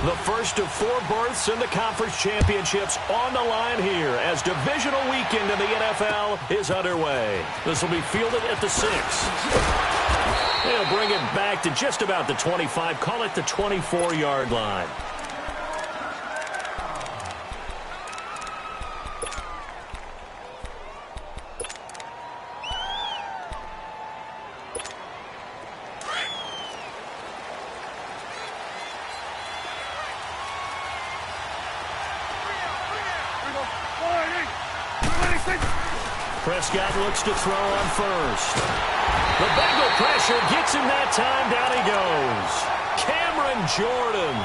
The first of 4 berths in the conference championships on the line here as divisional weekend in the NFL is underway. This will be fielded at the 6. They'll bring it back to just about the 25. Call it the 24-yard line. Prescott looks to throw on first. The Bengal pressure gets him that time. Down he goes. Cameron Jordan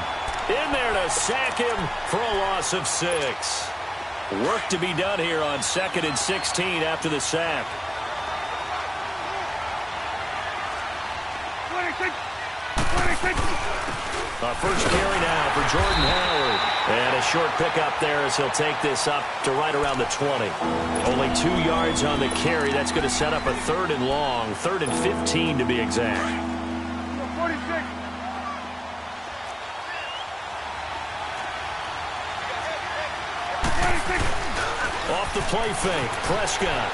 in there to sack him for a loss of 6. Work to be done here on 2nd and 16 after the sack. 26. Our first carry now for Jordan Howard. And a short pickup there as he'll take this up to right around the 20. Only 2 yards on the carry. That's going to set up a 3rd and long. 3rd and 15 to be exact. 46. Off the play fake. Prescott.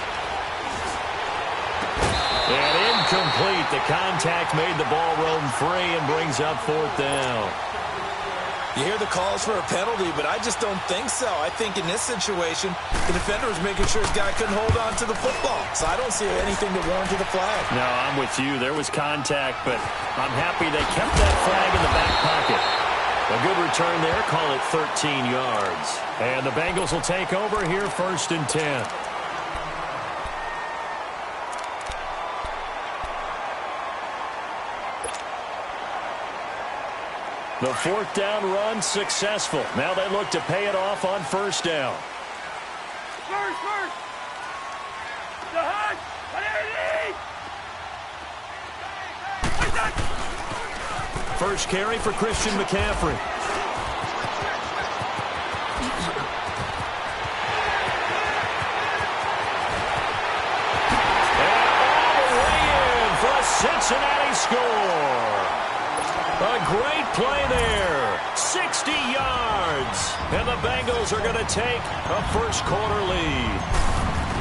And incomplete. The contact made the ball roam free and brings up 4th down. You hear the calls for a penalty, but I just don't think so. I think in this situation, the defender was making sure his guy couldn't hold on to the football. So I don't see anything to warrant a flag. No, I'm with you. There was contact, but I'm happy they kept that flag in the back pocket. A good return there. Call it 13 yards. And the Bengals will take over here 1st and 10. The 4th down run successful. Now they look to pay it off on 1st down. First. The hunt. First carry for Christian McCaffrey. And all the way in for a Cincinnati score. A great play there. 60 yards. And the Bengals are going to take a first-quarter lead.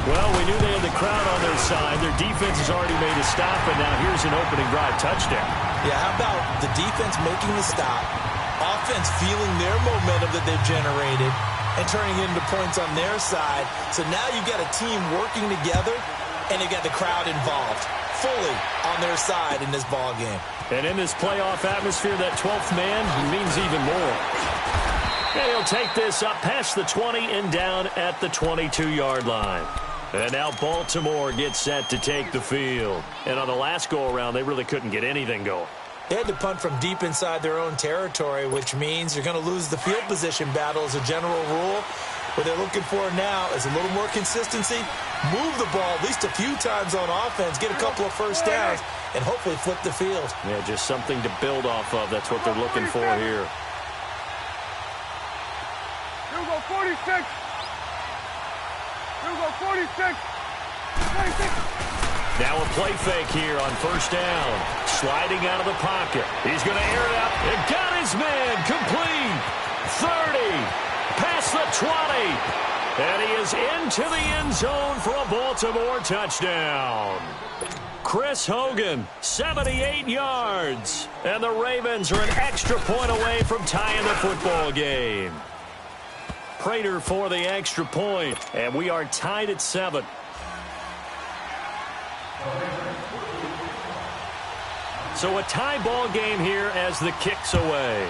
Well, we knew they had the crowd on their side. Their defense has already made a stop, and now here's an opening drive touchdown. Yeah, how about the defense making the stop, offense feeling their momentum that they've generated, and turning it into points on their side. So now you've got a team working together, and they've got the crowd involved fully on their side in this ball game. And in this playoff atmosphere, that 12th man means even more. And he'll take this up past the 20 and down at the 22-yard line. And now Baltimore gets set to take the field. And on the last go-around, they really couldn't get anything going. They had to punt from deep inside their own territory, which means you're going to lose the field position battle as a general rule. What they're looking for now is a little more consistency, move the ball at least a few times on offense, get a couple of first downs, and hopefully flip the field. Yeah, just something to build off of. That's what they're looking for here. Here we go, 46. Here we go, 46. 46. Now a play fake here on 1st down. Sliding out of the pocket. He's going to air it up. And got his man complete. 30. Past the 20. And he is into the end zone for a Baltimore touchdown. Chris Hogan, 78 yards. And the Ravens are an extra point away from tying the football game. Prater for the extra point. And we are tied at 7. So a tie ball game here as the kick's away.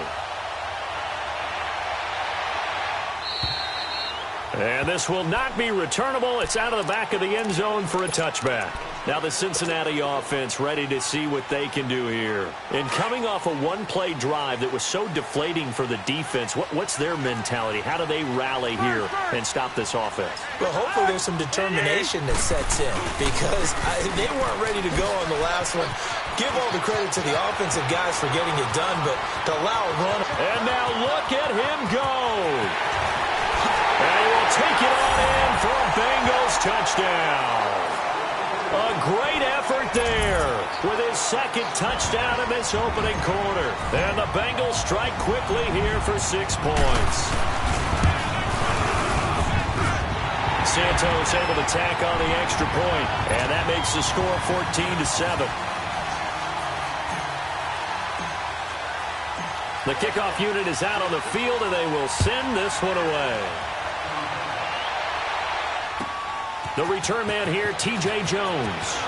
And this will not be returnable. It's out of the back of the end zone for a touchback. Now the Cincinnati offense ready to see what they can do here. And coming off a one-play drive that was so deflating for the defense, what's their mentality? How do they rally here and stop this offense? Well, hopefully there's some determination that sets in because they weren't ready to go on the last one. Give all the credit to the offensive guys for getting it done, but to allow a run. And now look at him go. And he will take it on in for a Bengals touchdown. A great effort there with his second touchdown in this opening quarter. And the Bengals strike quickly here for 6 points. Santos able to tack on the extra point, and that makes the score 14-7. The kickoff unit is out on the field, and they will send this one away. The return man here, T.J. Jones.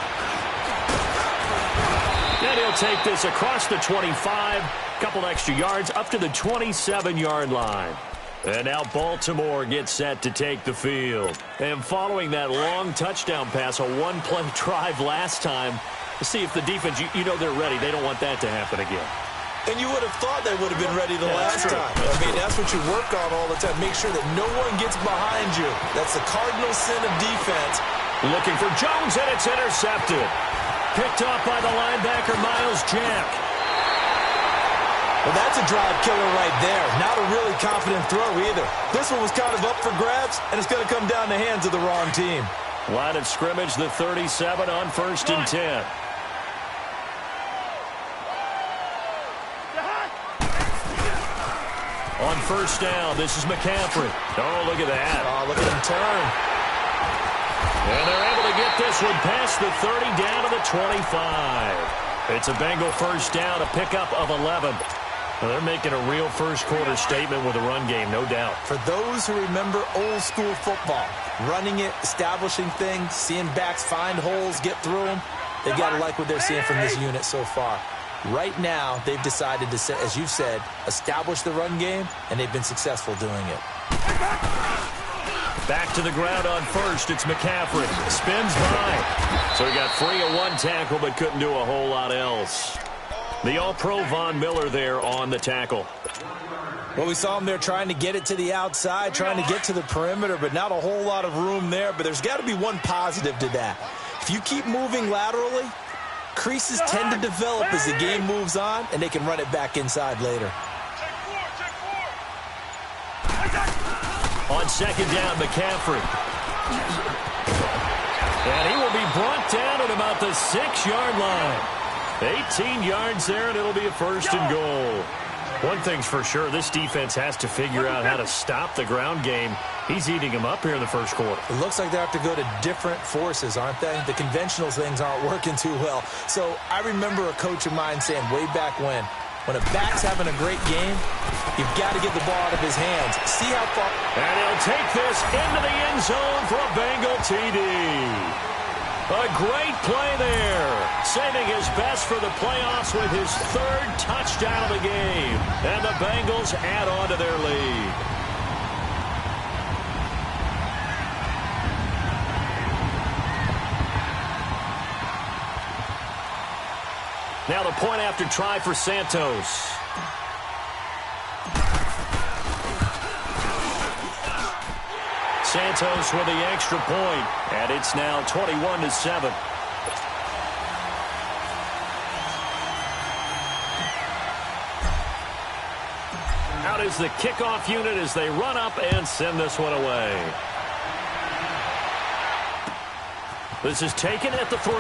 And he'll take this across the 25, couple extra yards up to the 27-yard line. And now Baltimore gets set to take the field. And following that long touchdown pass, a one-play drive last time, to see if the defense, you know they're ready. They don't want that to happen again. And you would have thought they would have been ready the last time. I mean, that's what you work on all the time. Make sure that no one gets behind you. That's the cardinal sin of defense. Looking for Jones, and it's intercepted. Picked off by the linebacker, Miles Jack. Well, that's a drive killer right there. Not a really confident throw either. This one was kind of up for grabs, and it's going to come down the hands of the wrong team. Line of scrimmage, the 37 on 1st and 10. On 1st down, this is McCaffrey. Oh, look at that. Oh, look at him turn. And they're able to get this one past the 30 down to the 25. It's a Bengal 1st down, a pickup of 11. Well, they're making a real first-quarter statement with a run game, no doubt. For those who remember old-school football, running it, establishing things, seeing backs find holes, get through them, they got to like what they're seeing from this unit so far. Right now, they've decided to, as you've said, establish the run game, and they've been successful doing it. Back to the ground on 1st. It's McCaffrey. Spins by. So he got free of one tackle, but couldn't do a whole lot else. The All-Pro Von Miller there on the tackle. Well, we saw him there trying to get it to the outside, trying to get to the perimeter, but not a whole lot of room there. But there's got to be one positive to that. If you keep moving laterally, creases tend to develop as the game moves on, and they can run it back inside later. On 2nd down, McCaffrey. And he will be brought down at about the 6-yard line. 18 yards there, and it'll be a 1st and goal. One thing's for sure, this defense has to figure out how to stop the ground game. He's eating them up here in the 1st quarter. It looks like they have to go to different forces, aren't they? The conventional things aren't working too well. So I remember a coach of mine saying way back when a back's having a great game, you've got to get the ball out of his hands. See how far. And he'll take this into the end zone for a Bengal TD. A great play there, saving his best for the playoffs with his 3rd touchdown of the game. And the Bengals add on to their lead. Now the point after try for Santos. Santos with the extra point, and it's now 21-7. Out is the kickoff unit as they run up and send this one away. This is taken at the 3.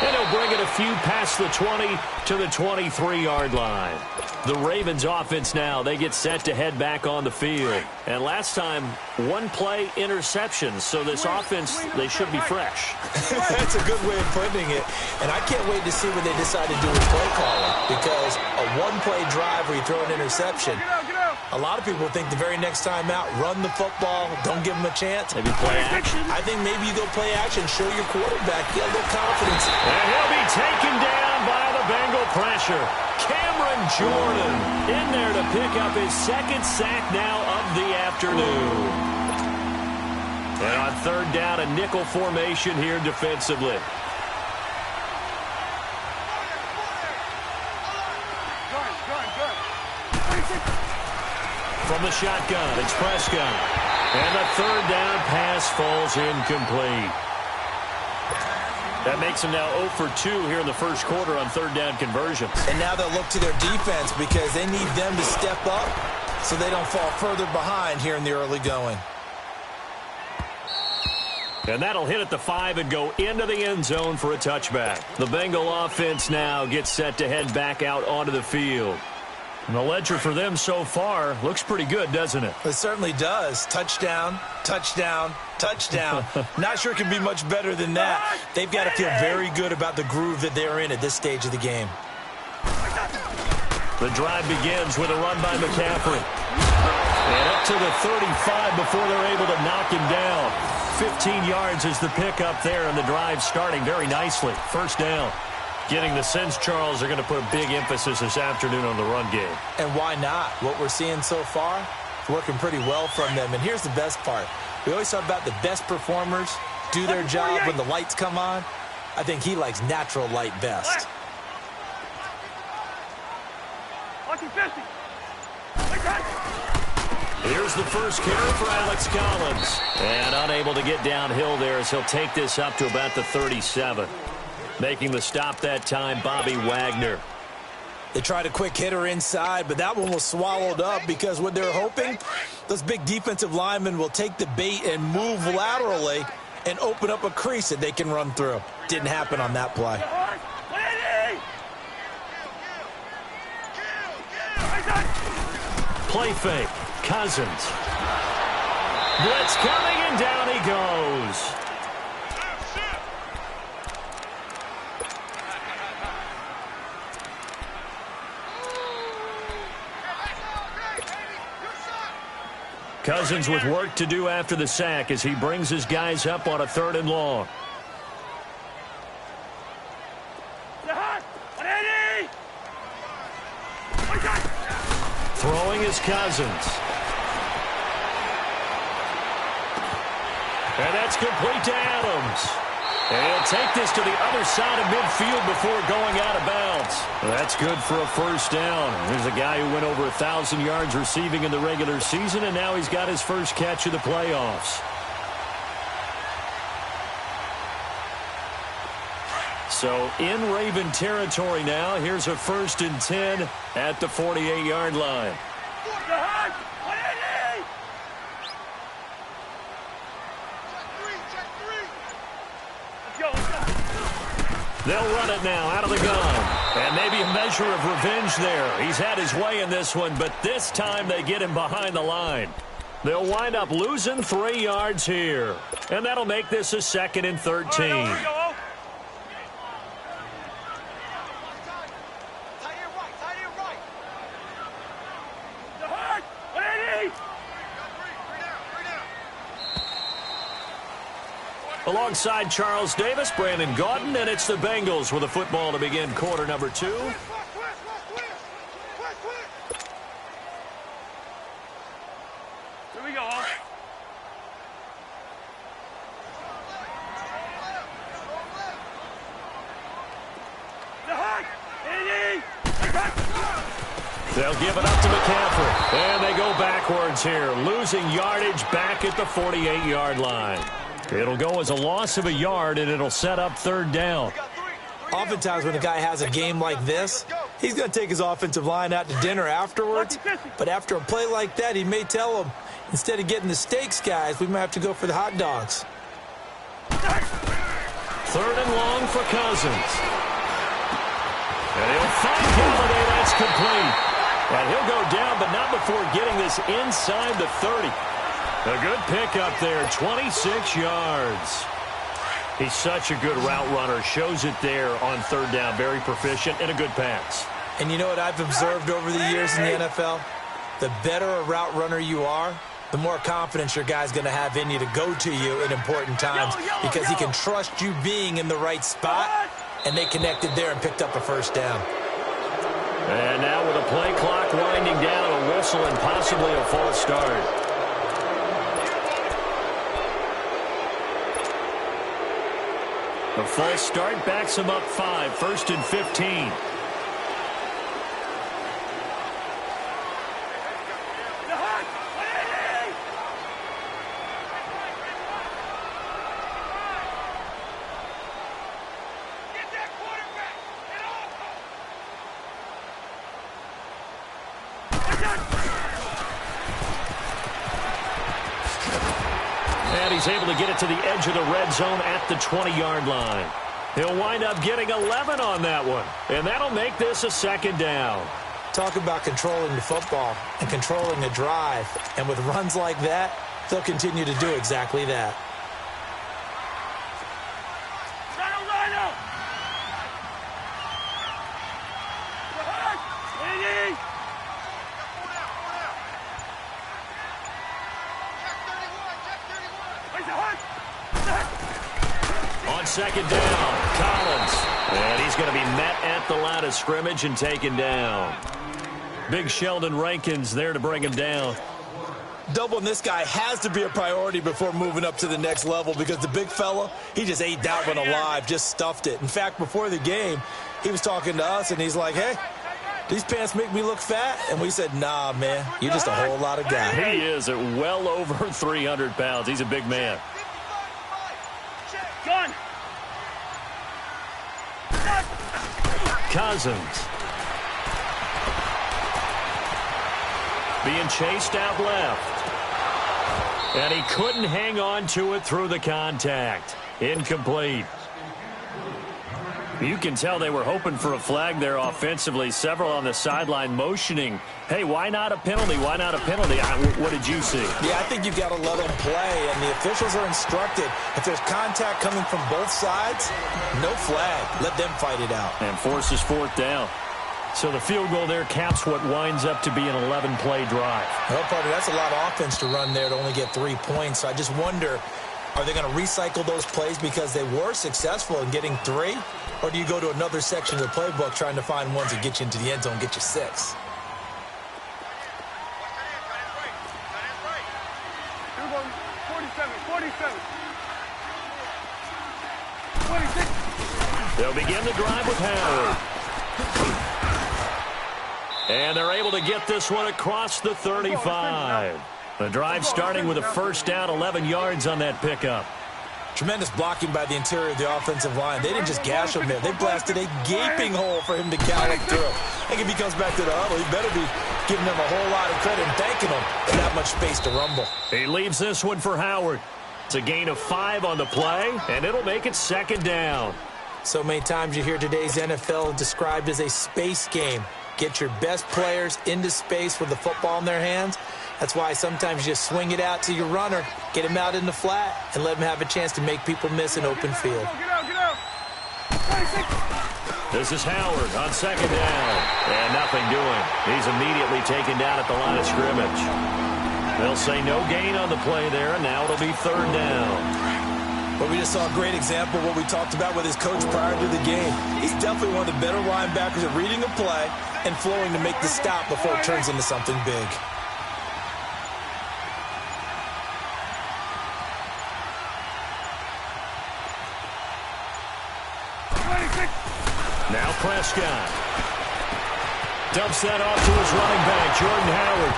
And he'll bring it a few past the 20 to the 23-yard line. The Ravens offense now, they get set to head back on the field. And last time, one play interception. So this offense, they should be fresh. That's a good way of putting it. And I can't wait to see what they decide to do with play calling. Because a one-play drive where you throw an interception, a lot of people think the very next time out, run the football, don't give them a chance. Maybe play action. I think maybe you go play action, show your quarterback, get a little confidence. And he'll be taken down by the Bengal pressure. Cameron Jordan in there to pick up his 2nd sack now of the afternoon. And on 3rd down, a nickel formation here defensively. From the shotgun, it's Prescott. And the 3rd down pass falls incomplete. That makes them now 0 for 2 here in the 1st quarter on 3rd down conversions. And now they'll look to their defense because they need them to step up so they don't fall further behind here in the early going. And that'll hit at the 5 and go into the end zone for a touchback. The Bengal offense now gets set to head back out onto the field. And the ledger for them so far looks pretty good, doesn't it? It certainly does. Touchdown, touchdown, touchdown. Not sure it can be much better than that. They've got to feel very good about the groove that they're in at this stage of the game. The drive begins with a run by McCaffrey. And up to the 35 before they're able to knock him down. 15 yards is the pickup there, and the drive starting very nicely. First down. Getting the sense, Charles, are going to put a big emphasis this afternoon on the run game. And why not? What we're seeing so far, it's working pretty well from them. And here's the best part. We always talk about the best performers do their job when the lights come on. I think he likes natural light best. Here's the first carry for Alex Collins. And unable to get downhill there as he'll take this up to about the 37. Making the stop that time, Bobby Wagner. They tried a quick hitter inside, but that one was swallowed up because what they're hoping, those big defensive linemen will take the bait and move laterally and open up a crease that they can run through. Didn't happen on that play. Play fake. Cousins. Blitz coming, and down he goes. Cousins with work to do after the sack as he brings his guys up on a 3rd and long. Throwing is Cousins. And that's complete to Adams. And he'll take this to the other side of midfield before going out of bounds. That's good for a first down. There's a guy who went over 1,000 yards receiving in the regular season, and now he's got his first catch of the playoffs. So in Raven territory now. Here's a 1st and 10 at the 48-yard line. They'll run it now out of the gun. And maybe a measure of revenge there. He's had his way in this one, but this time they get him behind the line. They'll wind up losing 3 yards here. And that'll make this a 2nd and 13. Alongside Charles Davis, Brandon Gaudin, and it's the Bengals with a football to begin quarter number 2. Here we go. They'll give it up to McCaffrey. And they go backwards here, losing yardage back at the 48-yard line. It'll go as a loss of a yard, and it'll set up 3rd down. Oftentimes when a guy has a game like this, he's going to take his offensive line out to dinner afterwards. But after a play like that, he may tell them, instead of getting the steaks, guys, we might have to go for the hot dogs. 3rd and long for Cousins. And he'll find Galladay. That's complete. And he'll go down, but not before getting this inside the 30. A good pickup there, 26 yards. He's such a good route runner. Shows it there on 3rd down. Very proficient and a good pass. And you know what I've observed over the years in the NFL? The better a route runner you are, the more confidence your guy's going to have in you to go to you in important times because he can trust you being in the right spot, and they connected there and picked up a 1st down. And now with a play clock winding down, a whistle and possibly a false start. The false start backs him up 5, 1st and 15. And he's able to get it to the edge of the red zone at the 20-yard line. He'll wind up getting 11 on that one. And that'll make this a second down. Talk about controlling the football and controlling a drive. And with runs like that, they'll continue to do exactly that. On second down, Collins. And he's going to be met at the line of scrimmage and taken down. Big Sheldon Rankins there to bring him down. Doubling this guy has to be a priority before moving up to the next level because the big fella, he just ate that one alive, just stuffed it. In fact, before the game, he was talking to us, and he's like, hey, these pants make me look fat? And we said, nah, man, you're just a whole lot of guy. He is at well over 300 pounds. He's a big man. Cousins. Being chased out left. And he couldn't hang on to it through the contact. Incomplete. You can tell they were hoping for a flag there offensively. Several on the sideline motioning. Hey, why not a penalty? Why not a penalty? What did you see? Yeah, I think you've got to let them play, and the officials are instructed. If there's contact coming from both sides, no flag. Let them fight it out. And forces fourth down. So the field goal there caps what winds up to be an 11-play drive. Well, partner, that's a lot of offense to run there to only get 3 points. So I just wonder, are they going to recycle those plays because they were successful in getting 3? Or do you go to another section of the playbook trying to find ones that get you into the end zone and get you 6? They'll begin the drive with Howard. And they're able to get this one across the 35. The drive starting with a first down, 11 yards on that pickup. Tremendous blocking by the interior of the offensive line. They didn't just gash him there. They blasted a gaping hole for him to gallop through. I think if he comes back to the huddle, he better be giving them a whole lot of credit and thanking them for that much space to rumble. He leaves this one for Howard. It's a gain of 5 on the play, and it'll make it second down. So many times you hear today's NFL described as a space game. Get your best players into space with the football in their hands. That's why sometimes you just swing it out to your runner, get him out in the flat, and let him have a chance to make people miss an open field. This is Howard on second down. And nothing doing. He's immediately taken down at the line of scrimmage. They'll say no gain on the play there, and now it'll be third down. But we just saw a great example of what we talked about with his coach prior to the game. He's definitely one of the better linebackers at reading a play and flowing to make the stop before it turns into something big. Now Prescott. Dumps that off to his running back, Jordan Howard.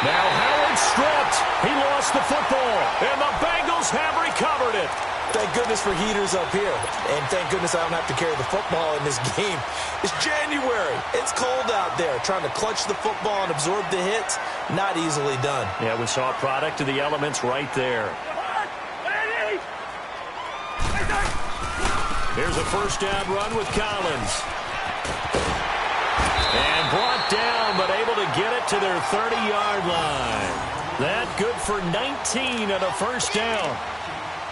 Now Howard stripped. He lost the football, and the Bengals have recovered it. Thank goodness for heaters up here. And thank goodness I don't have to carry the football in this game. It's January. It's cold out there. Trying to clutch the football and absorb the hits, not easily done. Yeah, we saw a product of the elements right there. Here's a first down run with Collins. And brought down, but able to get it to their 30-yard line. That good for 19 and a first down.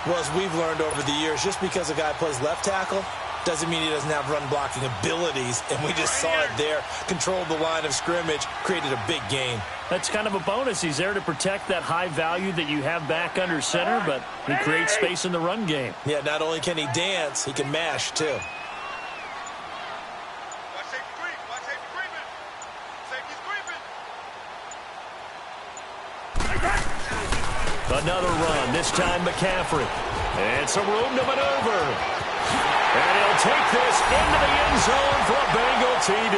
Well, as we've learned over the years, just because a guy plays left tackle doesn't mean he doesn't have run-blocking abilities, and we just saw it there. Controlled the line of scrimmage, created a big gain. That's kind of a bonus. He's there to protect that high value that you have back under center, but he creates space in the run game. Yeah, not only can he dance, he can mash, too. Another run, this time McCaffrey. And some room to maneuver. And he'll take this into the end zone for a Bengal TD.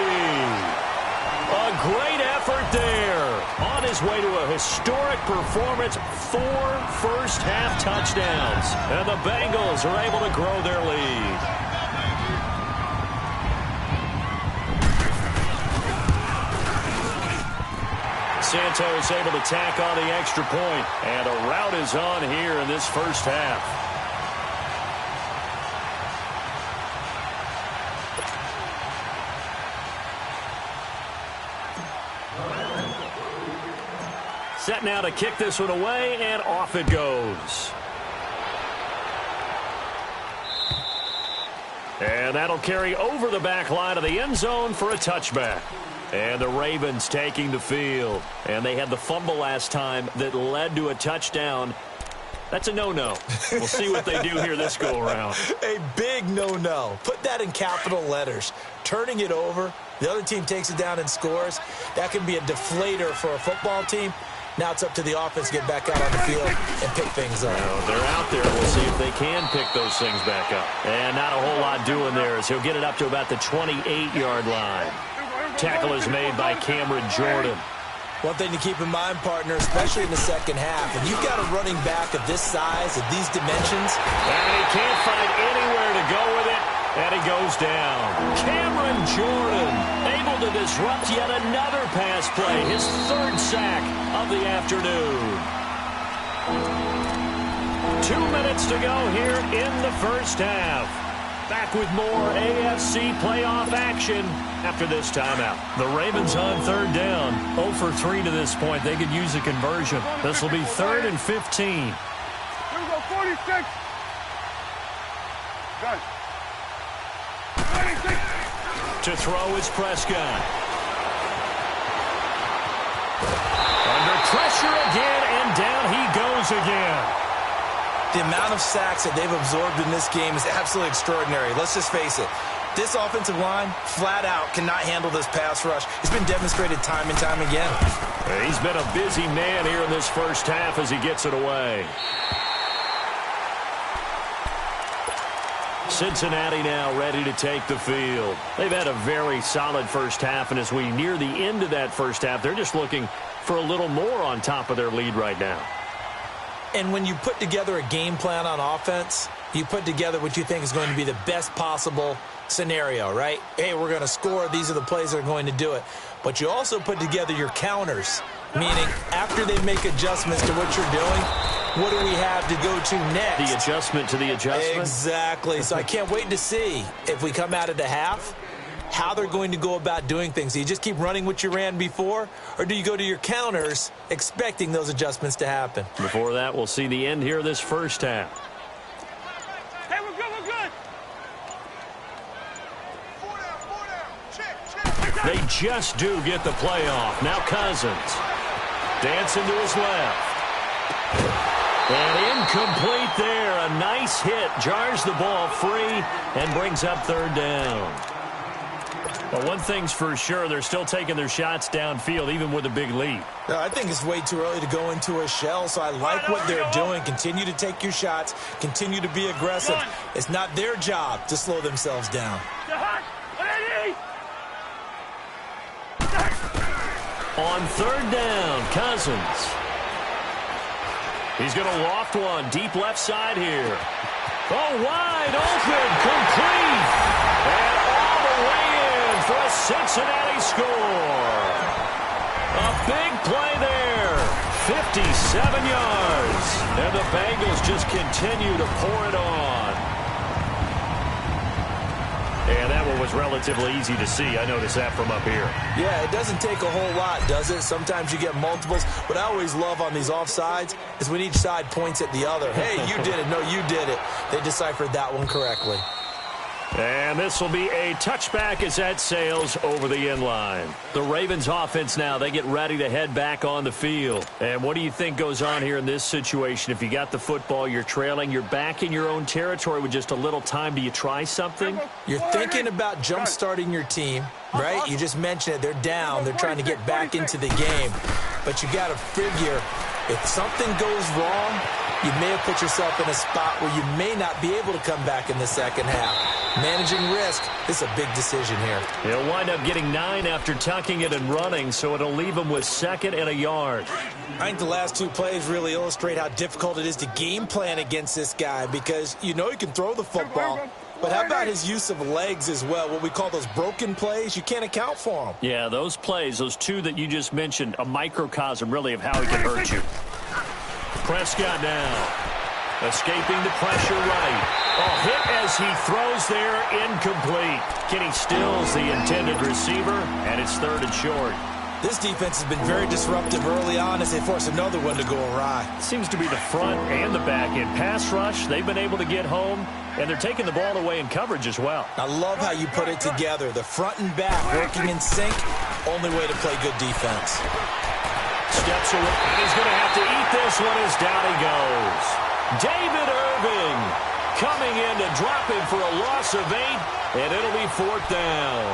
A great effort there. On his way to a historic performance, 4 first-half touchdowns. And the Bengals are able to grow their lead. Santos able to tack on the extra point, and a rout is on here in this first half. Set now to kick this one away, and off it goes. And that'll carry over the back line of the end zone for a touchback. And the Ravens taking the field. And they had the fumble last time that led to a touchdown. That's a no-no. We'll see what they do here this go-around. A big no-no. Put that in capital letters. Turning it over, the other team takes it down and scores. That can be a deflator for a football team. Now it's up to the offense to get back out on the field and pick things up. They're out there. We'll see if they can pick those things back up. And not a whole lot doing there as he'll get it up to about the 28-yard line. Tackle is made by Cameron Jordan. One thing to keep in mind, partner, especially in the second half, if you've got a running back of this size, of these dimensions. And he can't find anywhere to go with it, and he goes down. Cameron Jordan able to disrupt yet another pass play, his third sack of the afternoon. 2 minutes to go here in the first half. Back with more AFC playoff action after this timeout. The Ravens on third down. 0 for 3 to this point. They could use a conversion. This will be 3rd and 15. Here we go, 46. Got it. 26. To throw is Prescott. Under pressure again, and down he goes again. The amount of sacks that they've absorbed in this game is absolutely extraordinary. Let's just face it. This offensive line, flat out, cannot handle this pass rush. It's been demonstrated time and time again. He's been a busy man here in this first half as he gets it away. Cincinnati now ready to take the field. They've had a very solid first half, and as we near the end of that first half, they're just looking for a little more on top of their lead right now. And when you put together a game plan on offense, you put together what you think is going to be the best possible scenario, right? Hey, we're going to score. These are the plays that are going to do it. But you also put together your counters, meaning after they make adjustments to what you're doing, what do we have to go to next? The adjustment to the adjustment? Exactly. So I can't wait to see if we come out of the half, how they're going to go about doing things. Do you just keep running what you ran before, or do you go to your counters expecting those adjustments to happen? Before that, we'll see the end here of this first half. Hey, we're good, we're good. Check. They just do get the play off. Now Cousins. Dancing to his left. And incomplete there. A nice hit. Jars the ball free and brings up third down. Well, one thing's for sure, they're still taking their shots downfield, even with a big lead. No, I think it's way too early to go into a shell, so I like what they're doing. Continue to take your shots. Continue to be aggressive. It's not their job to slow themselves down. On third down, Cousins. He's going to loft one deep left side here. Oh, wide open, complete. And all the way in for a Cincinnati score. A big play there. 57 yards. And the Bengals just continue to pour it on. And that one was relatively easy to see. I noticed that from up here. Yeah, it doesn't take a whole lot, does it? Sometimes you get multiples. What I always love on these offsides is when each side points at the other. Hey, you did it. No, you did it. They deciphered that one correctly. And this will be a touchback as that sails over the end line. The Ravens offense now, they get ready to head back on the field. And what do you think goes on here in this situation? If you got the football, you're trailing, you're back in your own territory with just a little time. Do you try something? You're thinking about jump-starting your team, right? You just mentioned it. They're down. They're trying to get back into the game. But you got to figure if something goes wrong, you may have put yourself in a spot where you may not be able to come back in the second half. Managing risk is a big decision here. He'll wind up getting 9 after tucking it and running, so it'll leave him with 2nd and a yard. I think the last 2 plays really illustrate how difficult it is to game plan against this guy because you know he can throw the football, But how about his use of legs as well, what we call those broken plays? You can't account for them. Yeah, those plays, those two that you just mentioned, a microcosm really of how he can hurt you. Prescott now, escaping the pressure right. Oh, hit as he throws there, incomplete. Kenny Stills, the intended receiver, and it's 3rd and short. This defense has been very disruptive early on as they force another one to go awry. Seems to be the front and the back end. Pass rush, they've been able to get home, and they're taking the ball away in coverage as well. I love how you put it together. The front and back working in sync, only way to play good defense. Steps away, and he's going to have to eat this one as down he goes. David Irving coming in to drop him for a loss of 8, and it'll be 4th down.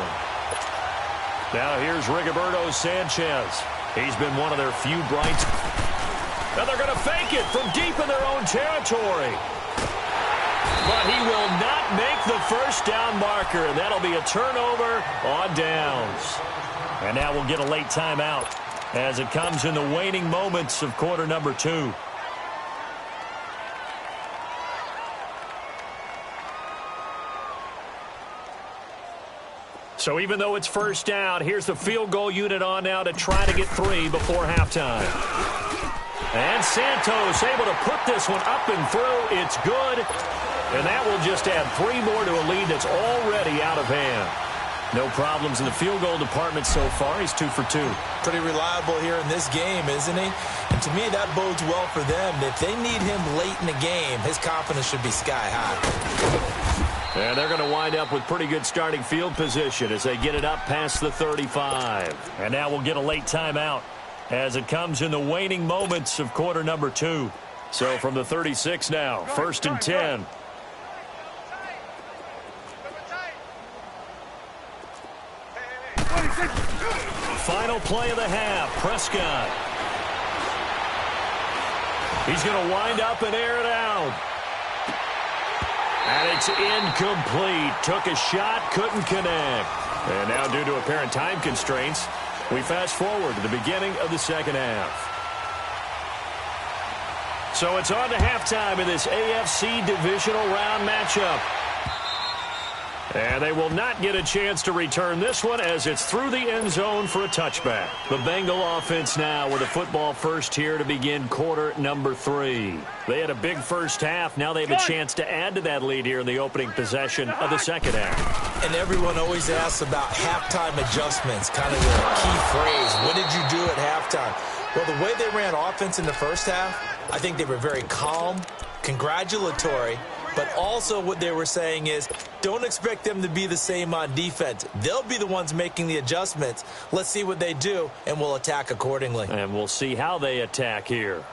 Now here's Rigoberto Sanchez. He's been one of their few brights. Now they're going to fake it from deep in their own territory. But he will not make the first down marker, and that'll be a turnover on downs. And now we'll get a late timeout as it comes in the waning moments of quarter number 2. So even though it's first down, here's the field goal unit on now to try to get 3 before halftime. And Santos able to put this one up and through. It's good. And that will just add 3 more to a lead that's already out of hand. No problems in the field goal department so far. He's 2 for 2. Pretty reliable here in this game, isn't he? And to me, that bodes well for them. If they need him late in the game, his confidence should be sky high. And they're going to wind up with pretty good starting field position as they get it up past the 35. And now we'll get a late timeout as it comes in the waning moments of quarter number 2. So from the 36 now, 1st and 10. Final play of the half, Prescott. He's going to wind up and air it out. And it's incomplete. Took a shot, couldn't connect. And now due to apparent time constraints, we fast forward to the beginning of the second half. So it's on to halftime in this AFC divisional round matchup. And they will not get a chance to return this one as it's through the end zone for a touchback. The Bengal offense now with a football first here to begin quarter number 3. They had a big first half. Now they have a chance to add to that lead here in the opening possession of the second half. And everyone always asks about halftime adjustments, kind of the key phrase. What did you do at halftime? Well, the way they ran offense in the first half, I think they were very calm, congratulatory, but also what they were saying is don't expect them to be the same on defense. They'll be the ones making the adjustments. Let's see what they do, and we'll attack accordingly. And we'll see how they attack here.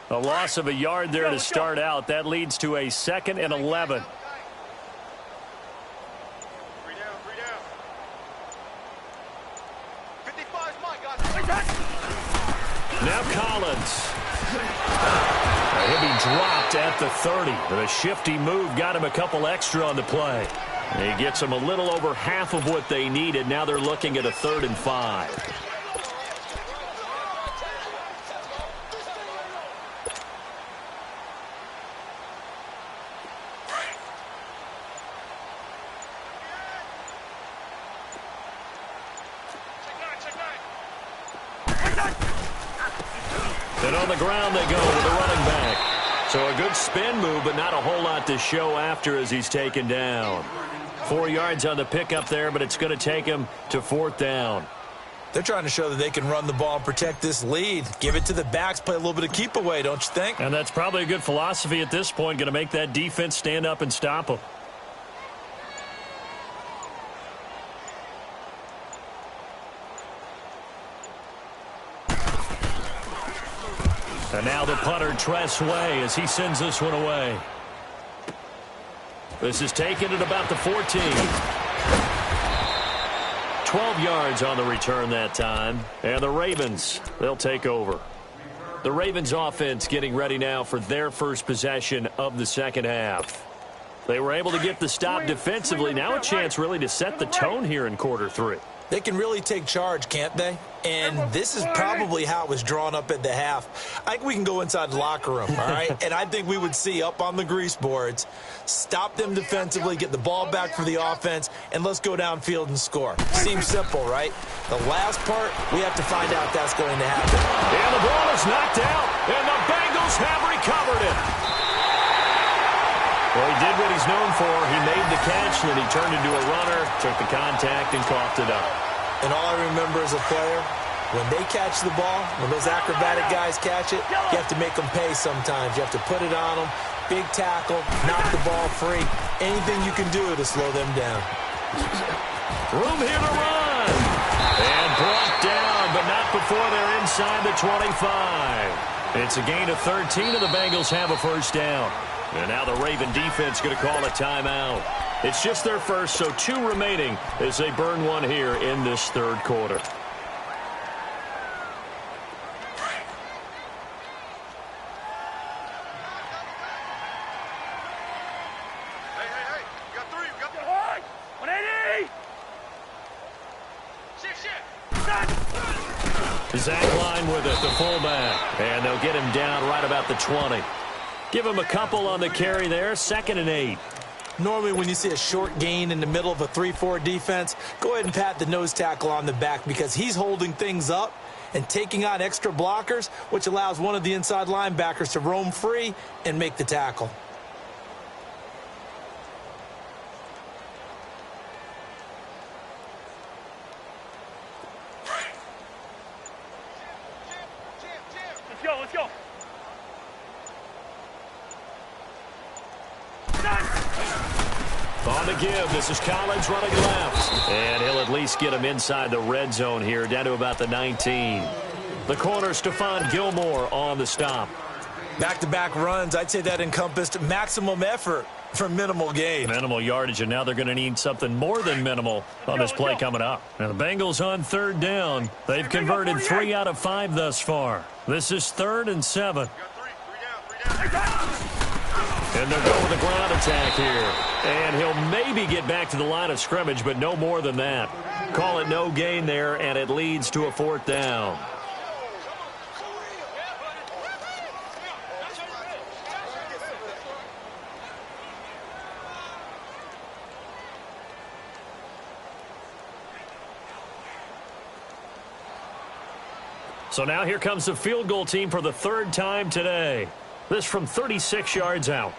A loss of a yard there to start out. That leads to a 2nd and 11. Now Collins. He'll be dropped at the 30. But a shifty move got him a couple extra on the play. And he gets them a little over half of what they needed. Now they're looking at a 3rd and 5. And on the ground they go with the running back. So a good spin move, but not a whole lot to show after as he's taken down. 4 yards on the pickup there, but it's going to take him to 4th down. They're trying to show that they can run the ball and protect this lead. Give it to the backs, play a little bit of keep away, don't you think? And that's probably a good philosophy at this point, going to make that defense stand up and stop them. And now the punter, Tress Way, as he sends this one away. This is taken at about the 14. 12 yards on the return that time. And the Ravens, they'll take over. The Ravens offense getting ready now for their first possession of the second half. They were able to get the stop defensively. Now a chance really to set the tone here in quarter 3. They can really take charge, can't they? And this is probably how it was drawn up at the half. I think we can go inside the locker room, all right? And I think we would see up on the grease boards, stop them defensively, get the ball back for the offense, and let's go downfield and score. Seems simple, right? The last part, we have to find out that's going to happen. And the ball is knocked out, and the Bengals have recovered it. Well, he did what he's known for. He made the catch, then he turned into a runner, took the contact, and coughed it up. And all I remember as a player, when they catch the ball, when those acrobatic guys catch it, you have to make them pay sometimes. You have to put it on them, big tackle, knock the ball free. Anything you can do to slow them down. Room here to run. And brought down, but not before they're inside the 25. It's a gain of 13, and the Bengals have a first down. And now the Raven defense going to call a timeout. It's just their first, so 2 remaining as they burn one here in this third quarter. Hey, you got 3, you got 3. 180! Shit. Zach Line with it, the fullback. And they'll get him down right about the 20. Give him a couple on the carry there, 2nd and 8. Normally when you see a short gain in the middle of a 3-4 defense, go ahead and pat the nose tackle on the back because he's holding things up and taking on extra blockers, which allows one of the inside linebackers to roam free and make the tackle. Let's go. On the give, this is Collins running left. And he'll at least get him inside the red zone here, down to about the 19. The corner, Stephon Gilmore on the stop. Back-to-back runs, I'd say that encompassed maximum effort for minimal gain. Minimal yardage, and now they're going to need something more than minimal on this play coming up. Now the Bengals on 3rd down. They've converted 3 out of 5 thus far. This is 3rd and 7. And they're going with the ground attack here. And he'll maybe get back to the line of scrimmage, but no more than that. Call it no gain there, and it leads to a 4th down. So now here comes the field goal team for the 3rd time today. This from 36 yards out.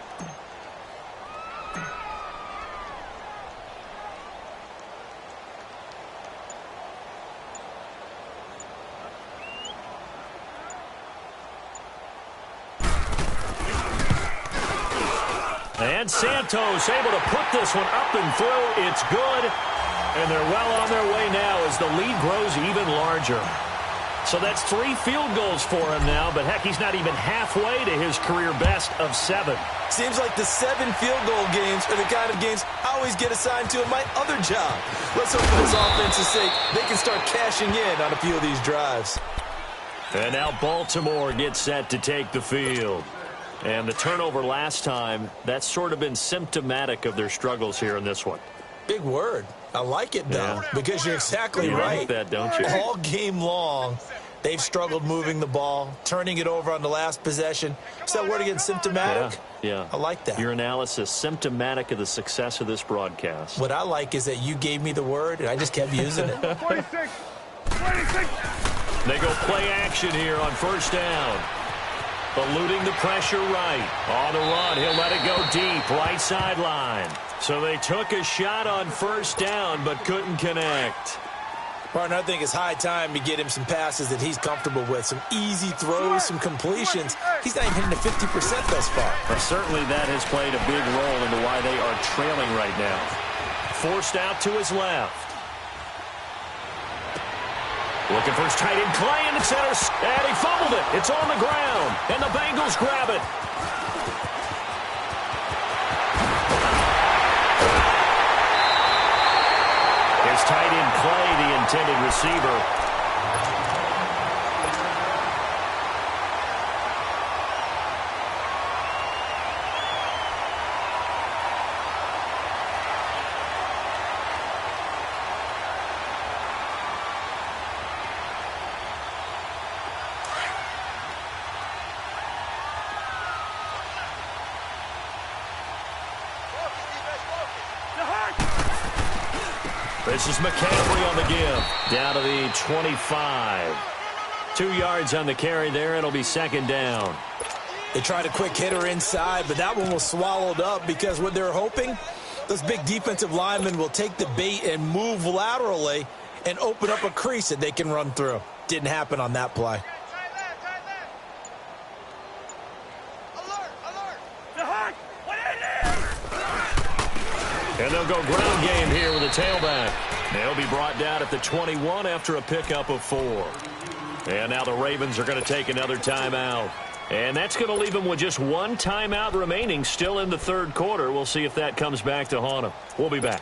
And Santos able to put this one up and through. It's good. And they're well on their way now as the lead grows even larger. So that's 3 field goals for him now, but heck, he's not even halfway to his career best of 7. Seems like the 7 field goal games are the kind of games I always get assigned to in my other job. Let's hope for this offense's sake they can start cashing in on a few of these drives. And now Baltimore gets set to take the field. And the turnover last time, that's sort of been symptomatic of their struggles here in this one. Big word. I like it, though, because you're exactly right. Like that, don't you? All game long, they've struggled moving the ball, turning it over on the last possession. Is that word again, symptomatic? Yeah. I like that. Your analysis, symptomatic of the success of this broadcast. What I like is that you gave me the word, and I just kept using it. 26. They go play action here on 1st down. Eluding the pressure right. On the run, he'll let it go deep, right sideline. So they took a shot on 1st down, but couldn't connect. Partner, I think it's high time to get him some passes that he's comfortable with. Some easy throws, some completions. He's not even hitting the 50% thus far. Well, certainly that has played a big role into why they are trailing right now. Forced out to his left. Looking for his tight end, Clay in the center, and he fumbled it. It's on the ground, and the Bengals grab it. His tight end, Clay, the intended receiver. This is McCaffrey on the give. Down to the 25. 2 yards on the carry there. It'll be second down. They tried a quick hitter inside, but that one was swallowed up because what they're hoping, those big defensive linemen will take the bait and move laterally and open up a crease that they can run through. Didn't happen on that play. And they'll go ground game here with a tailback. They'll be brought down at the 21 after a pickup of 4. And now the Ravens are going to take another timeout. And that's going to leave them with just 1 timeout remaining still in the third quarter. We'll see if that comes back to haunt them. We'll be back.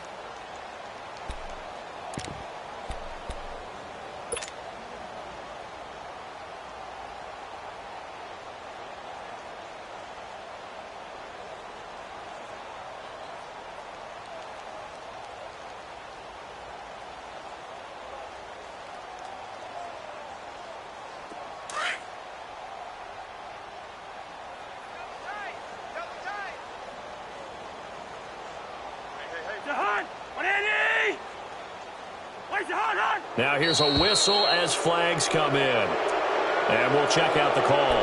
Now here's a whistle as flags come in. And we'll check out the call.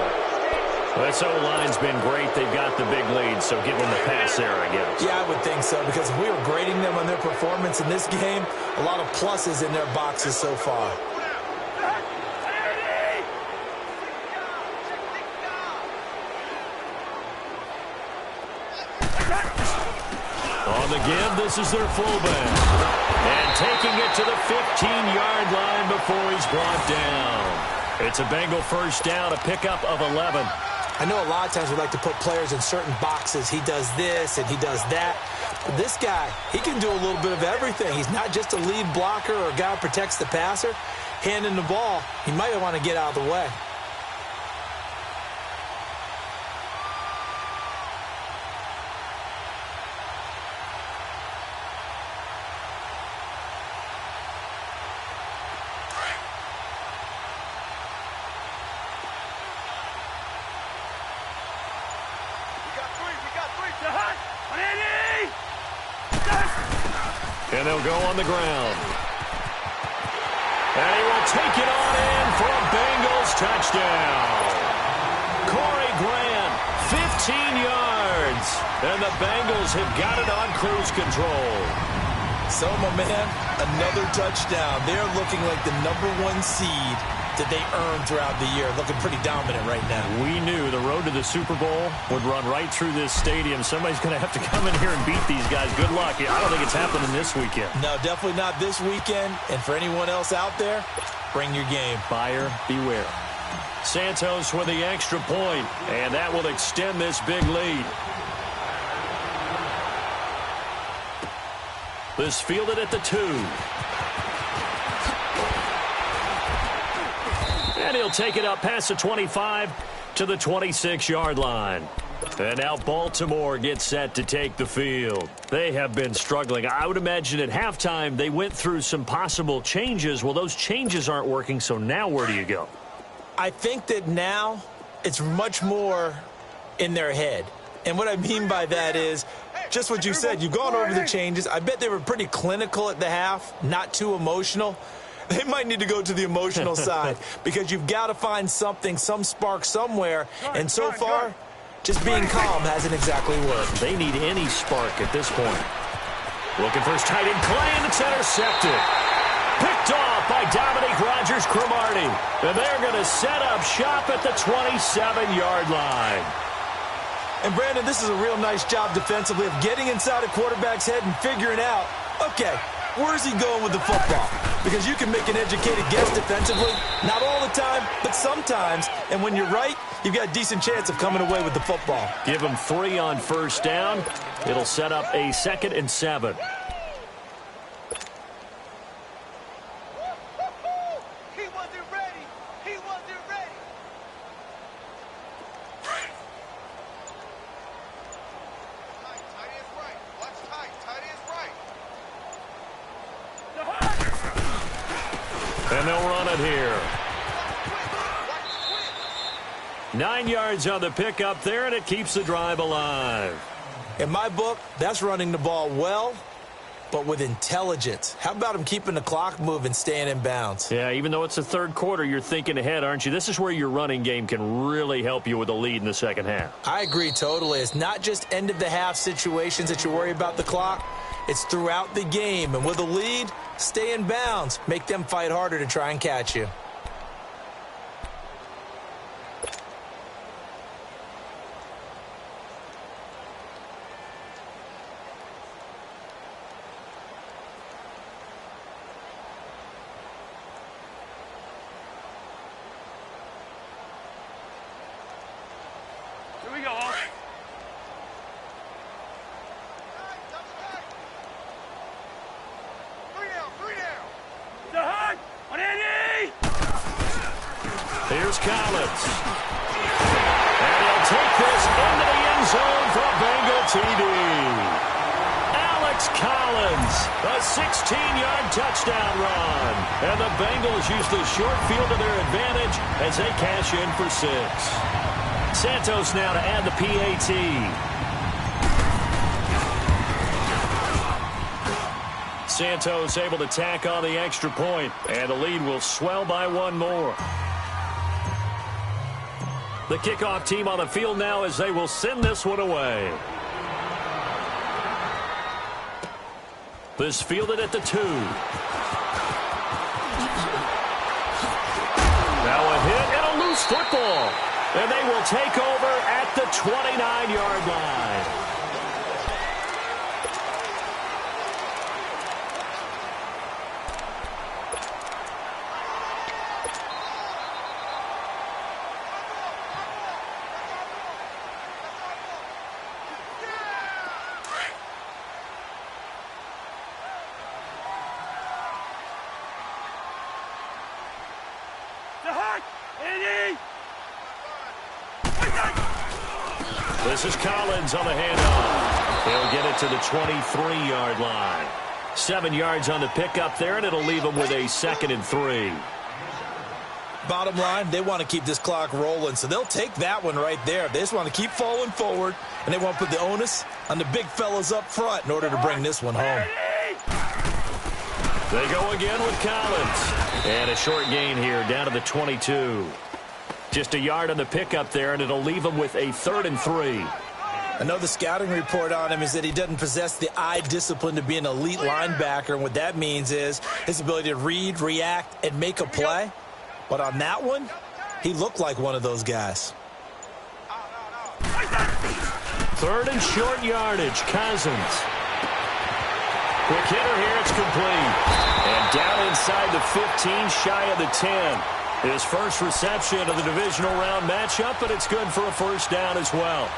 This O-line's been great. They've got the big lead, so give them the pass there, I guess. Yeah, I would think so, because if we were grading them on their performance in this game, a lot of pluses in their boxes so far. On the give, this is their fullback. And taking it to the 15-yard line before he's brought down. It's a Bengal first down, a pickup of 11. I know a lot of times we like to put players in certain boxes. He does this and he does that. But this guy, he can do a little bit of everything. He's not just a lead blocker or a guy who protects the passer. Handing the ball, he might want to get out of the way. And they'll go on the ground. And he will take it on in for a Bengals touchdown. Corey Grant, 15 yards. And the Bengals have got it on cruise control. So, my man, another touchdown. They're looking like the #1 seed that they earned throughout the year. Looking pretty dominant right now. We knew the road to the Super Bowl would run right through this stadium. Somebody's going to have to come in here and beat these guys. Good luck. I don't think it's happening this weekend. No, definitely not this weekend. And for anyone else out there, bring your game. Buyer beware. Santos with the extra point, and that will extend this big lead. This fielded at the 2. And he'll take it up past the 25 to the 26-yard line. And now Baltimore gets set to take the field. They have been struggling. I would imagine at halftime they went through some possible changes. Well, those changes aren't working, so now where do you go? I think that now it's much more in their head. And what I mean by that is just what you said. You've gone over the changes. I bet they were pretty clinical at the half, not too emotional. They might need to go to the emotional side because you've got to find something, some spark somewhere. And so far, just being calm hasn't exactly worked. They need any spark at this point. Looking for his tight end, Clay, and it's intercepted. Picked off by Dominique Rodgers-Cromartie. And they're going to set up shop at the 27-yard line. And, Brandon, this is a real nice job defensively of getting inside a quarterback's head and figuring out, okay, where's he going with the football? Because you can make an educated guess defensively. Not all the time, but sometimes. And when you're right, you've got a decent chance of coming away with the football. Give him 3 on first down. It'll set up a 2nd and 7. He wasn't ready. He wasn't ready. Tight is right. Watch tight. Tight is right. And they'll run it here. 9 yards on the pickup there, and it keeps the drive alive. In my book, that's running the ball well but with intelligence. How about him keeping the clock moving, staying in bounds? Yeah, even though it's the third quarter, you're thinking ahead, aren't you? This is where your running game can really help you with a lead in the second half. I agree totally. It's not just end-of-the-half situations that you worry about the clock. It's throughout the game. And with a lead, stay in bounds. Make them fight harder to try and catch you. Here's Collins. And he'll take this into the end zone for a Bengal TD. Alex Collins, a 16-yard touchdown run. And the Bengals use the short field to their advantage as they cash in for 6. Santos now to add the PAT. Santos able to tack on the extra point, and the lead will swell by 1 more. The kickoff team on the field now as they will send this one away. This fielded at the 2. Now a hit and a loose football. And they will take over at the 29-yard line. This is Collins on the handoff. He'll get it to the 23-yard line. 7 yards on the pickup there, and it'll leave him with a 2nd and 3. Bottom line, they want to keep this clock rolling, so they'll take that one right there. They just want to keep falling forward, and they want to put the onus on the big fellas up front in order to bring this one home. They go again with Collins. And a short gain here down to the 22. Just a yard on the pickup there, and it'll leave him with a 3rd and 3. I know the scouting report on him is that he doesn't possess the eye discipline to be an elite linebacker, and what that means is his ability to read, react, and make a play. But on that one, he looked like one of those guys. 3rd and short yardage, Cousins. Quick hitter here, it's complete. And down inside the 15, shy of the 10. His first reception of the divisional round matchup, but it's good for a first down as well.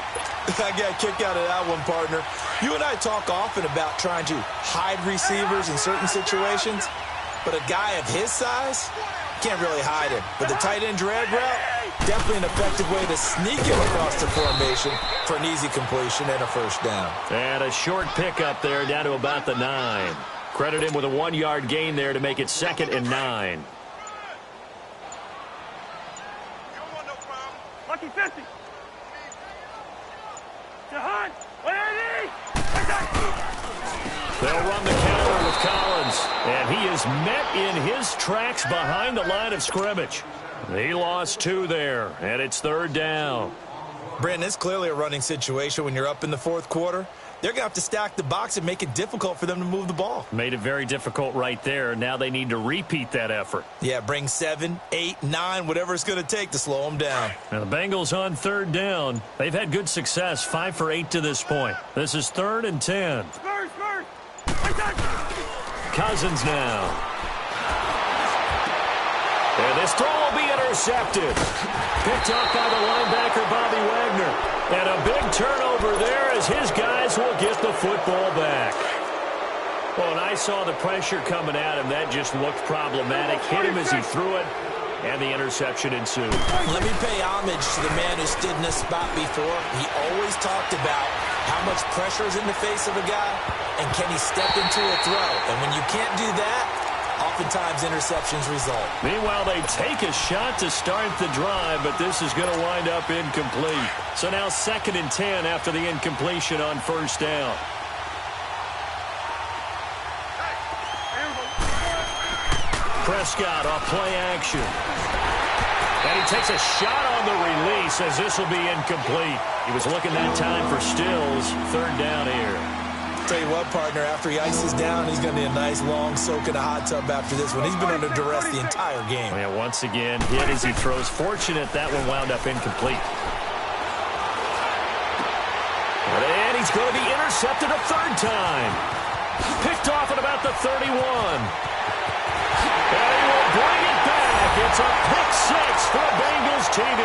I got a kick out of that one, partner. You and I talk often about trying to hide receivers in certain situations, but a guy of his size can't really hide him. But the tight end drag route, definitely an effective way to sneak him across the formation for an easy completion and a first down. And a short pickup there down to about the 9. Credit him with a 1-yard gain there to make it 2nd and 9. Lucky 50. They'll run the counter with Collins, and he is met in his tracks behind the line of scrimmage. He lost 2 there, and it's 3rd down. Brandon, it's clearly a running situation when you're up in the 4th quarter. They're going to have to stack the box and make it difficult for them to move the ball. Made it very difficult right there. Now they need to repeat that effort. Yeah, bring 7, 8, 9, whatever it's going to take to slow them down. Now the Bengals on 3rd down. They've had good success, 5 for 8 to this point. This is 3rd and 10. Cousins now. And this throw will be intercepted. Picked up by the linebacker, Bobby Wagner. And a big turnover there as his guys will get the football back. Well, and I saw the pressure coming at him. That just looked problematic. Hit him as he threw it, and the interception ensued. Let me pay homage to the man who stood in this spot before. He always talked about how much pressure is in the face of a guy, and can he step into a throw. And when you can't do that, oftentimes interceptions result. Meanwhile, they take a shot to start the drive, but this is going to wind up incomplete. So now 2nd and 10 after the incompletion on 1st down. Prescott off play action. And he takes a shot on the release as this will be incomplete. He was looking that time for Stills. Third down here. Tell you what, partner, after he ices down, he's going to need a nice long soak in a hot tub after this one. He's been under duress the entire game. Yeah, once again, hit as he throws. Fortunate that one wound up incomplete. And he's going to be intercepted a third time. Picked off at about the 31. And he will bring it back. It's a pick six for a Bengals TD.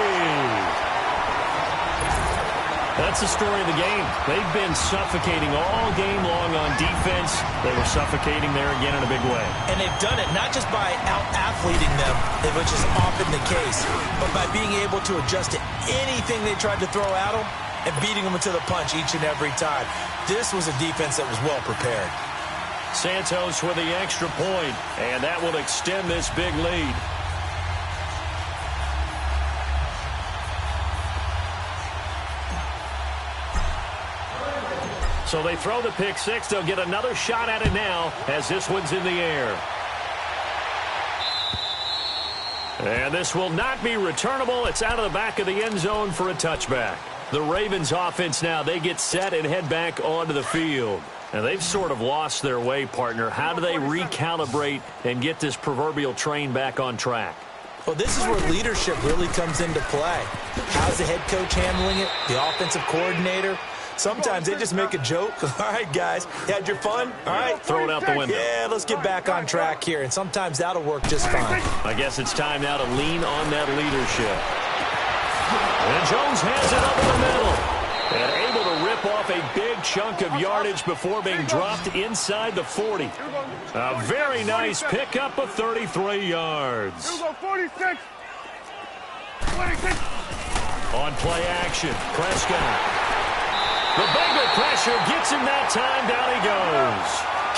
That's the story of the game. They've been suffocating all game long on defense. They were suffocating there again in a big way. And they've done it not just by out-athleting them, which is often the case, but by being able to adjust to anything they tried to throw at them and beating them to the punch each and every time. This was a defense that was well prepared. Santos with the extra point, and that will extend this big lead. So they throw the pick six. They'll get another shot at it now as this one's in the air. And this will not be returnable. It's out of the back of the end zone for a touchback. The Ravens offense now, they get set and head back onto the field. And they've sort of lost their way, partner. How do they recalibrate and get this proverbial train back on track? Well, this is where leadership really comes into play. How's the head coach handling it? The offensive coordinator? Sometimes they just make a joke. All right, guys, you had your fun? All right. Throw it out the window. Yeah, let's get back on track here. And sometimes that'll work just fine. I guess it's time now to lean on that leadership. And Jones has it over the middle. And able to rip off a big chunk of yardage before being dropped inside the 40. A very nice pickup of 33 yards. 46. 26. On play action, Prescott. The Bengal pressure gets him that time. Down he goes.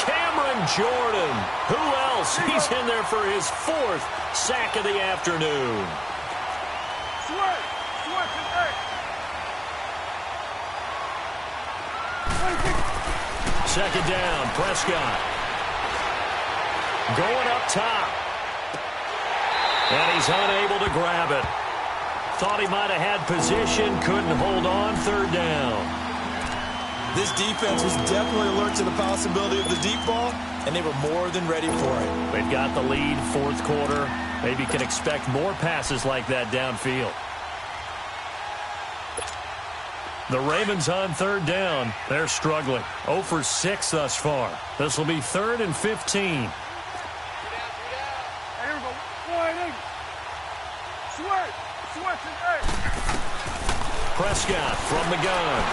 Cameron Jordan. Who else? He's in there for his fourth sack of the afternoon. Second down, Prescott. Going up top. And he's unable to grab it. Thought he might have had position, couldn't hold on. Third down. This defense was definitely alert to the possibility of the deep ball, and they were more than ready for it. They've got the lead, fourth quarter. Maybe can expect more passes like that downfield. The Ravens on third down. They're struggling. 0 for 6 thus far. This will be 3rd and 15. Prescott from the gun.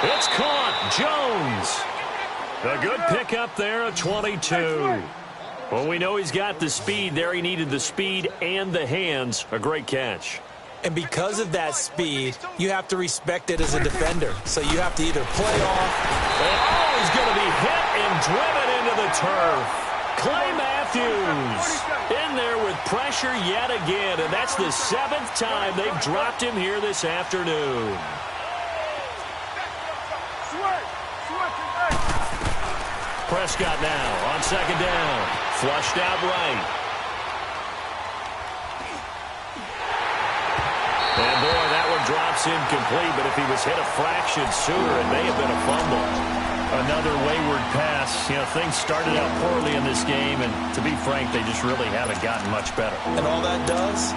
It's caught. Jones. A good pickup there at 22. Well, we know he's got the speed there. He needed the speed and the hands. A great catch. And because of that speed, you have to respect it as a defender. So you have to either play off. Oh, he's going to be hit and driven into the turf. Clay Matthews in there with pressure yet again. And that's the 7th time they've dropped him here this afternoon. Prescott now on second down. Flushed out right. And boy, that one drops incomplete, but if he was hit a fraction sooner, it may have been a fumble. Another wayward pass. You know, things started out poorly in this game, and to be frank, they just really haven't gotten much better. And all that does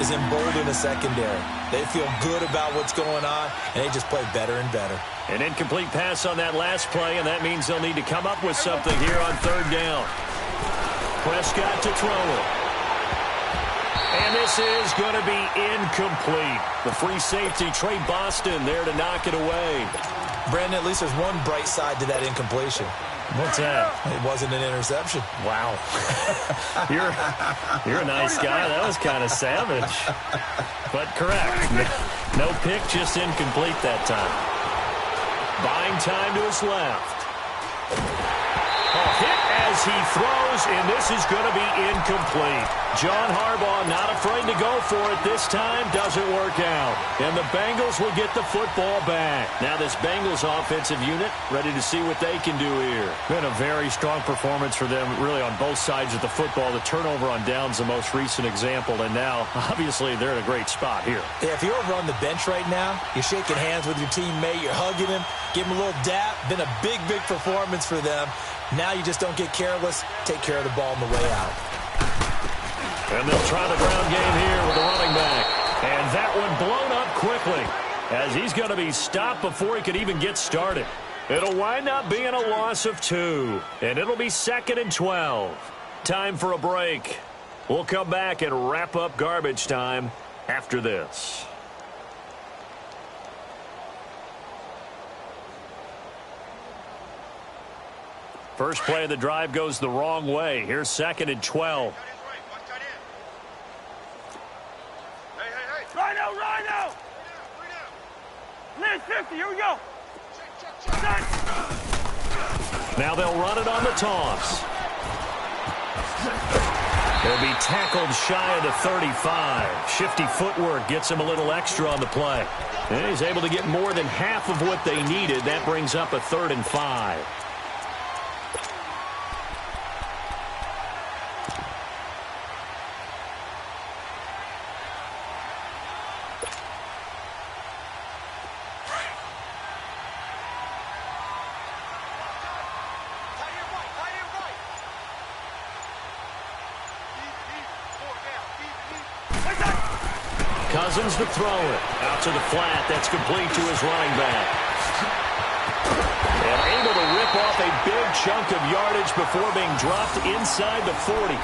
is embolden the secondary. They feel good about what's going on, and they just play better and better. An incomplete pass on that last play, and that means they'll need to come up with something here on third down. Prescott to throw it. And this is going to be incomplete. The free safety, Trey Boston, there to knock it away. Brandon, at least there's one bright side to that incompletion. What's that? It wasn't an interception. Wow. You're a nice guy. That was kind of savage. But correct. No pick, just incomplete that time. Buying time to his left. ball hit as he throws, and this is going to be incomplete. John Harbaugh not afraid to go for it this time. Doesn't work out. And the Bengals will get the football back. Now this Bengals offensive unit ready to see what they can do here. Been a very strong performance for them, really, on both sides of the football. The turnover on downs, the most recent example, and now, obviously, they're in a great spot here. Yeah, if you're over on the bench right now, you're shaking hands with your teammate, you're hugging him, give him a little dap. Been a big, big performance for them. Now you just don't get careless. Take care of the ball on the way out. And they'll try the ground game here with the running back. And that one blown up quickly as he's going to be stopped before he could even get started. It'll wind up being a loss of 2. And it'll be 2nd and 12. Time for a break. We'll come back and wrap up garbage time after this. First play of the drive goes the wrong way. Here's 2nd and 12. Rhino! Liz 50, here we go. Now they'll run it on the toss. He'll be tackled shy of the 35. Shifty footwork gets him a little extra on the play. And he's able to get more than half of what they needed. That brings up a 3rd and 5. Cousins to throw it. Out to the flat. That's complete to his running back. And able to rip off a big chunk of yardage before being dropped inside the 40.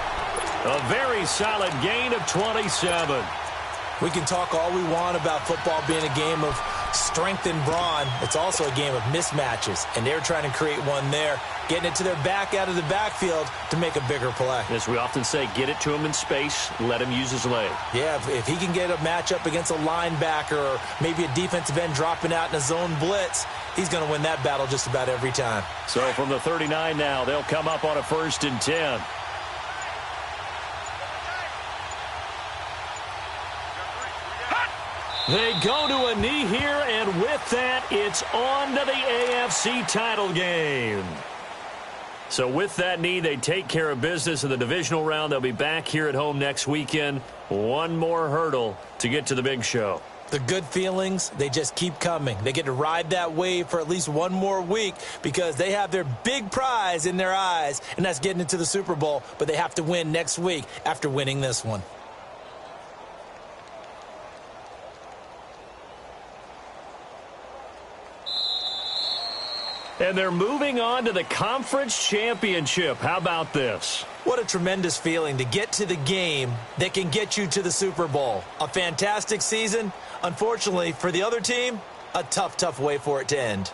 A very solid gain of 27. We can talk all we want about football being a game of strength and brawn. It's also a game of mismatches, and they're trying to create one there, getting it to their back out of the backfield to make a bigger play. As we often say, get it to him in space, let him use his leg. Yeah, if he can get a matchup against a linebacker or maybe a defensive end dropping out in a zone blitz, he's going to win that battle just about every time. So from the 39 now, they'll come up on a 1st and 10. They go to a knee here, and with that, it's on to the AFC title game. So with that knee, they take care of business in the divisional round. They'll be back here at home next weekend. One more hurdle to get to the big show. The good feelings, they just keep coming. They get to ride that wave for at least one more week because they have their big prize in their eyes, and that's getting into the Super Bowl. But they have to win next week after winning this one. And they're moving on to the conference championship. How about this? What a tremendous feeling to get to the game that can get you to the Super Bowl. A fantastic season. Unfortunately, for the other team, a tough, tough way for it to end.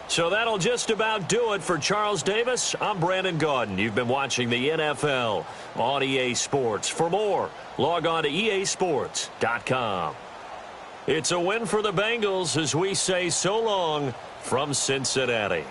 So that'll just about do it for Charles Davis. I'm Brandon Gaudin. You've been watching the NFL on EA Sports. For more, log on to easports.com. It's a win for the Bengals as we say so long from Cincinnati.